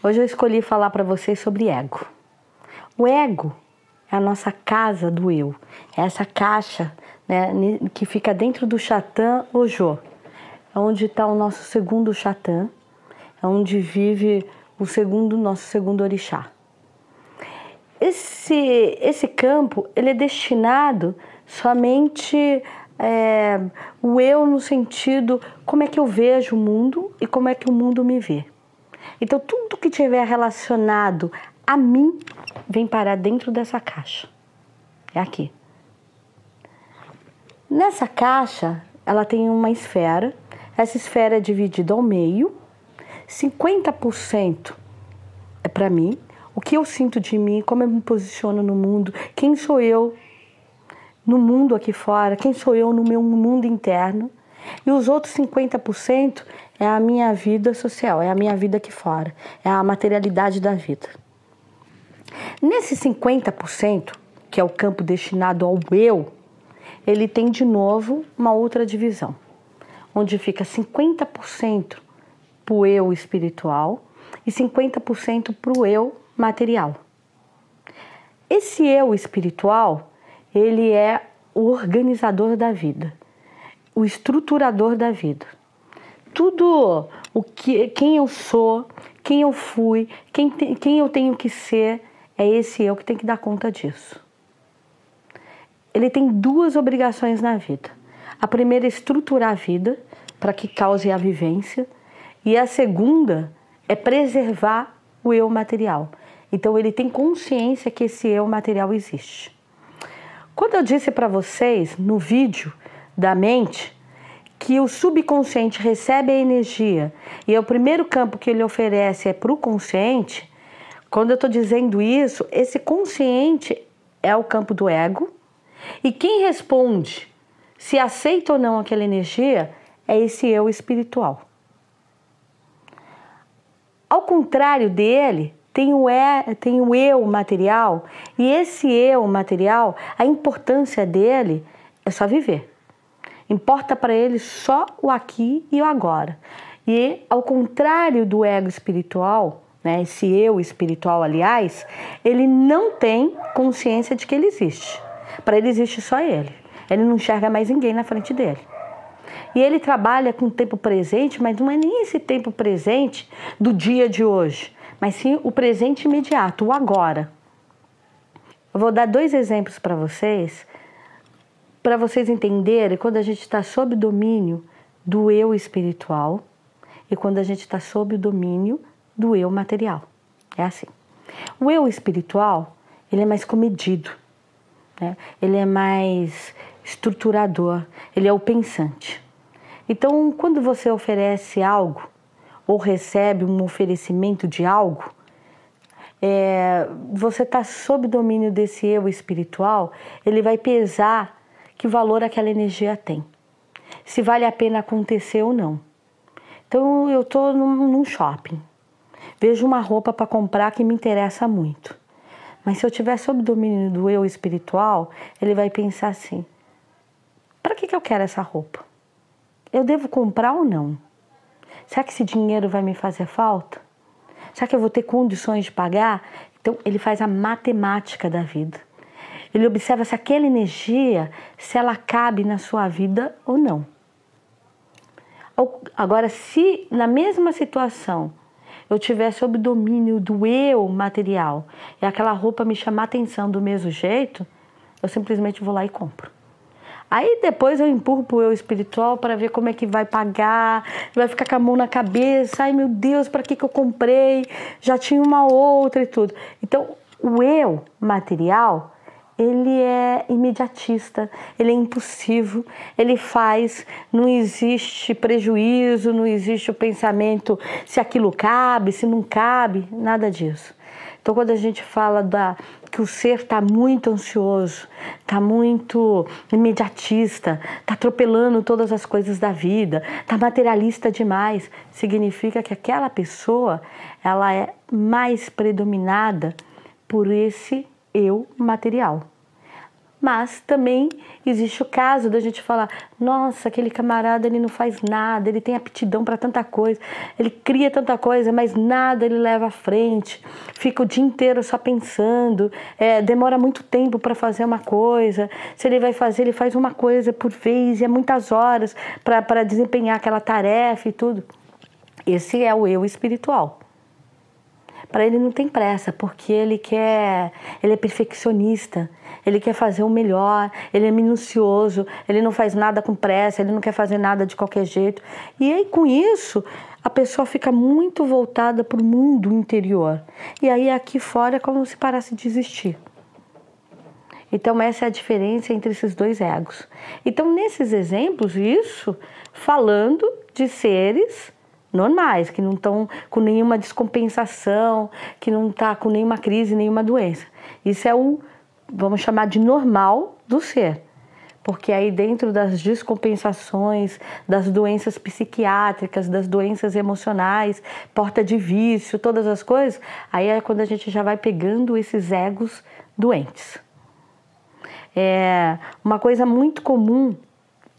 Hoje eu escolhi falar para vocês sobre ego. O ego é a nossa casa do eu, é essa caixa, né, que fica dentro do Chatã Ojô, é onde está o nosso segundo Chatã, é onde vive nosso segundo orixá. Esse campo ele é destinado somente o eu no sentido como é que eu vejo o mundo e como é que o mundo me vê. Então tudo que tiver relacionado a mim vem parar dentro dessa caixa. É aqui. Nessa caixa ela tem uma esfera. Essa esfera é dividida ao meio. 50% é para mim. O que eu sinto de mim, como eu me posiciono no mundo, quem sou eu no mundo aqui fora, quem sou eu no meu mundo interno. E os outros 50% é a minha vida social, é a minha vida aqui fora, é a materialidade da vida. Nesse 50%, que é o campo destinado ao eu, ele tem de novo uma outra divisão, onde fica 50% para o eu espiritual e 50% para o eu material. Esse eu espiritual, ele é o organizador da vida, o estruturador da vida. Tudo quem eu sou, quem eu fui, quem eu tenho que ser, é esse eu que tem que dar conta disso. Ele tem duas obrigações na vida. A primeira é estruturar a vida para que cause a vivência, e a segunda é preservar o eu material. Então ele tem consciência que esse eu material existe. Quando eu disse para vocês no vídeo da mente que o subconsciente recebe a energia e é o primeiro campo que ele oferece é para o consciente, quando eu estou dizendo isso, esse consciente é o campo do ego e quem responde se aceita ou não aquela energia é esse eu espiritual. Ao contrário dele, tem o eu material, e esse eu material, a importância dele é só viver. Importa para ele só o aqui e o agora. E ao contrário do ego espiritual, né, esse eu espiritual, aliás, ele não tem consciência de que ele existe. Para ele existe só ele. Ele não enxerga mais ninguém na frente dele. E ele trabalha com o tempo presente, mas não é nem esse tempo presente do dia de hoje, mas sim o presente imediato, o agora. Eu vou dar 2 exemplos para vocês entenderem quando a gente está sob o domínio do eu espiritual e quando a gente está sob o domínio do eu material. É assim. O eu espiritual, ele é mais comedido, né? Ele é mais estruturador, ele é o pensante. Então, quando você oferece algo ou recebe um oferecimento de algo, você está sob domínio desse eu espiritual, ele vai pesar que valor aquela energia tem, se vale a pena acontecer ou não. Então, eu estou num shopping, vejo uma roupa para comprar que me interessa muito, mas se eu estiver sob domínio do eu espiritual, ele vai pensar assim, para que eu quero essa roupa? Eu devo comprar ou não? Será que esse dinheiro vai me fazer falta? Será que eu vou ter condições de pagar? Então, ele faz a matemática da vida. Ele observa se aquela energia, se ela cabe na sua vida ou não. Agora, se na mesma situação eu estiver sob domínio do eu material e aquela roupa me chamar a atenção do mesmo jeito, eu simplesmente vou lá e compro. Aí depois eu empurro pro eu espiritual para ver como é que vai pagar, vai ficar com a mão na cabeça, ai meu Deus, para que eu comprei? Já tinha uma outra e tudo. Então, o eu material, ele é imediatista, ele é impulsivo, ele faz, não existe prejuízo, não existe o pensamento se aquilo cabe, se não cabe, nada disso. Então, quando a gente fala que o ser está muito ansioso, está muito imediatista, está atropelando todas as coisas da vida, está materialista demais, significa que aquela pessoa ela é mais predominada por esse eu material. Mas também existe o caso da gente falar, nossa, aquele camarada ele não faz nada, ele tem aptidão para tanta coisa, ele cria tanta coisa, mas nada ele leva à frente, fica o dia inteiro só pensando, demora muito tempo para fazer uma coisa, se ele vai fazer, ele faz uma coisa por vez, e é muitas horas para desempenhar aquela tarefa e tudo. Esse é o eu espiritual. Para ele não tem pressa, porque ele é perfeccionista, ele quer fazer o melhor, ele é minucioso, ele não faz nada com pressa, ele não quer fazer nada de qualquer jeito. E aí com isso, a pessoa fica muito voltada para o mundo interior. E aí aqui fora é como se parasse de existir. Então essa é a diferença entre esses dois egos. Então nesses exemplos, isso falando de seres normais, que não estão com nenhuma descompensação, que não está com nenhuma crise, nenhuma doença. Isso é o, vamos chamar de normal do ser. Porque aí dentro das descompensações, das doenças psiquiátricas, das doenças emocionais, porta de vício, todas as coisas, aí é quando a gente já vai pegando esses egos doentes. Uma coisa muito comum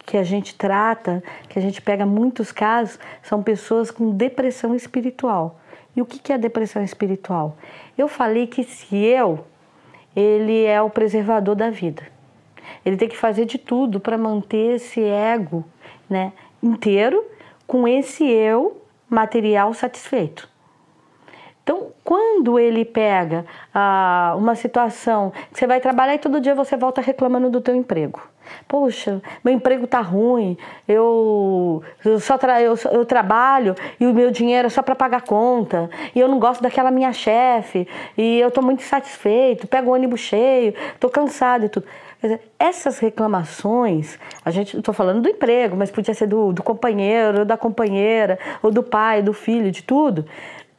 que a gente trata, que a gente pega muitos casos, são pessoas com depressão espiritual. E o que é a depressão espiritual? Eu falei que ele é o preservador da vida. Ele tem que fazer de tudo para manter esse ego, né, inteiro, com esse eu material satisfeito. Então, quando ele pega uma situação que você vai trabalhar e todo dia você volta reclamando do teu emprego. Poxa, meu emprego tá ruim, eu trabalho e o meu dinheiro é só para pagar conta, e eu não gosto daquela minha chefe, e eu tô muito insatisfeito, pego o ônibus cheio, tô cansado e tudo. Quer dizer, essas reclamações, eu tô falando do emprego, mas podia ser do companheiro, ou da companheira, ou do pai, do filho, de tudo.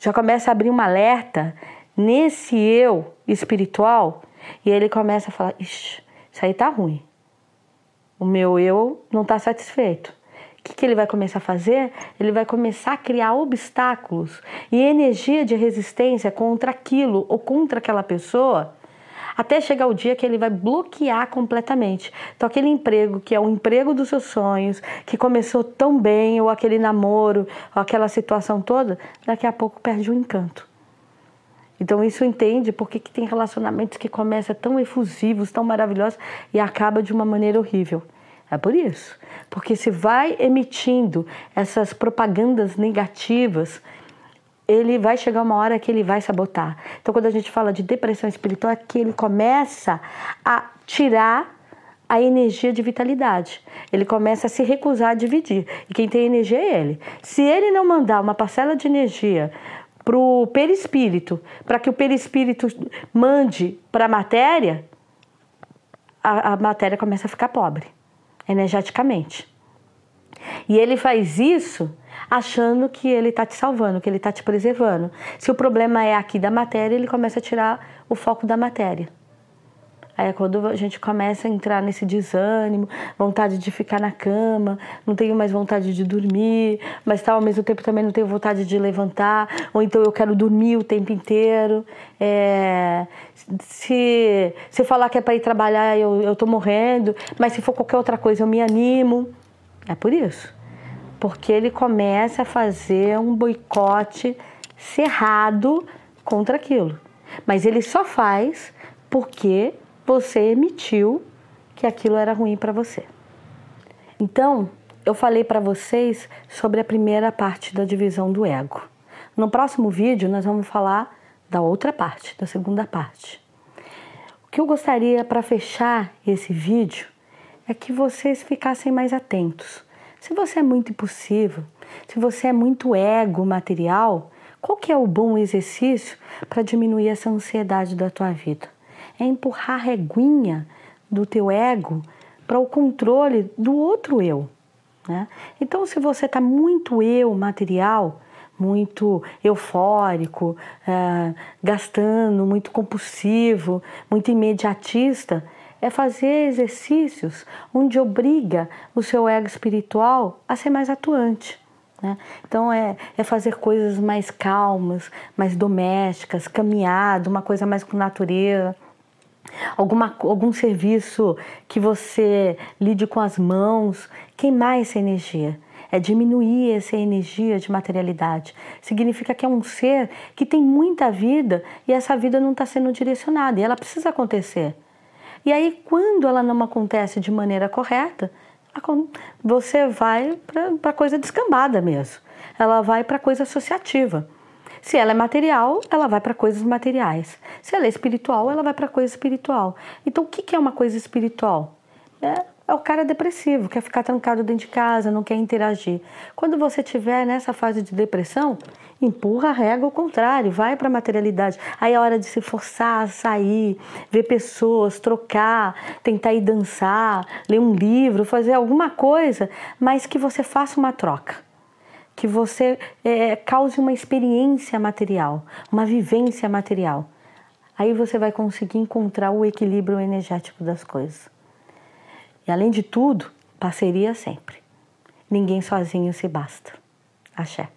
Já começa a abrir um alerta nesse eu espiritual e ele começa a falar, ixi, isso aí tá ruim. O meu eu não está satisfeito. O que ele vai começar a fazer? Ele vai começar a criar obstáculos e energia de resistência contra aquilo ou contra aquela pessoa, até chegar o dia que ele vai bloquear completamente. Então aquele emprego que é o emprego dos seus sonhos, que começou tão bem, ou aquele namoro, ou aquela situação toda, daqui a pouco perde o encanto. Então isso entende porque que tem relacionamentos que começam tão efusivos, tão maravilhosos e acaba de uma maneira horrível. É por isso. Porque se vai emitindo essas propagandas negativas, ele vai chegar uma hora que ele vai sabotar. Então quando a gente fala de depressão espiritual, é que ele começa a tirar a energia de vitalidade. Ele começa a se recusar a dividir. E quem tem energia é ele. Se ele não mandar uma parcela de energia para o perispírito, para que o perispírito mande para a matéria começa a ficar pobre, energeticamente. E ele faz isso achando que ele está te salvando, que ele está te preservando. Se o problema é aqui da matéria, ele começa a tirar o foco da matéria. Aí é quando a gente começa a entrar nesse desânimo, vontade de ficar na cama, não tenho mais vontade de dormir, mas ao mesmo tempo também não tenho vontade de levantar, ou então eu quero dormir o tempo inteiro. Se falar que é para ir trabalhar, eu tô morrendo, mas se for qualquer outra coisa eu me animo. É por isso. Porque ele começa a fazer um boicote cerrado contra aquilo. Mas ele só faz porque você emitiu que aquilo era ruim para você. Então, eu falei para vocês sobre a primeira parte da divisão do ego. No próximo vídeo, nós vamos falar da outra parte, da segunda parte. O que eu gostaria para fechar esse vídeo é que vocês ficassem mais atentos. Se você é muito impulsivo, se você é muito ego material, qual que é o bom exercício para diminuir essa ansiedade da tua vida? É empurrar a reguinha do teu ego para o controle do outro eu, né? Então, se você está muito eu material, muito eufórico, gastando, muito compulsivo, muito imediatista, é fazer exercícios onde obriga o seu ego espiritual a ser mais atuante, né? Então é fazer coisas mais calmas, mais domésticas, caminhada, uma coisa mais com natureza. algum serviço que você lide com as mãos, queimar essa energia. É diminuir essa energia de materialidade. Significa que é um ser que tem muita vida e essa vida não está sendo direcionada e ela precisa acontecer. E aí, quando ela não acontece de maneira correta, você vai para coisa descambada mesmo. Ela vai para coisa associativa. Se ela é material, ela vai para coisas materiais. Se ela é espiritual, ela vai para coisa espiritual. Então, o que é uma coisa espiritual? É o cara depressivo, quer ficar trancado dentro de casa, não quer interagir. Quando você estiver nessa fase de depressão, empurra a régua ao contrário, vai para a materialidade. Aí é hora de se forçar a sair, ver pessoas, trocar, tentar ir dançar, ler um livro, fazer alguma coisa, mas que você faça uma troca. Que você cause uma experiência material, uma vivência material. Aí você vai conseguir encontrar o equilíbrio energético das coisas. E além de tudo, parceria sempre. Ninguém sozinho se basta. Axé.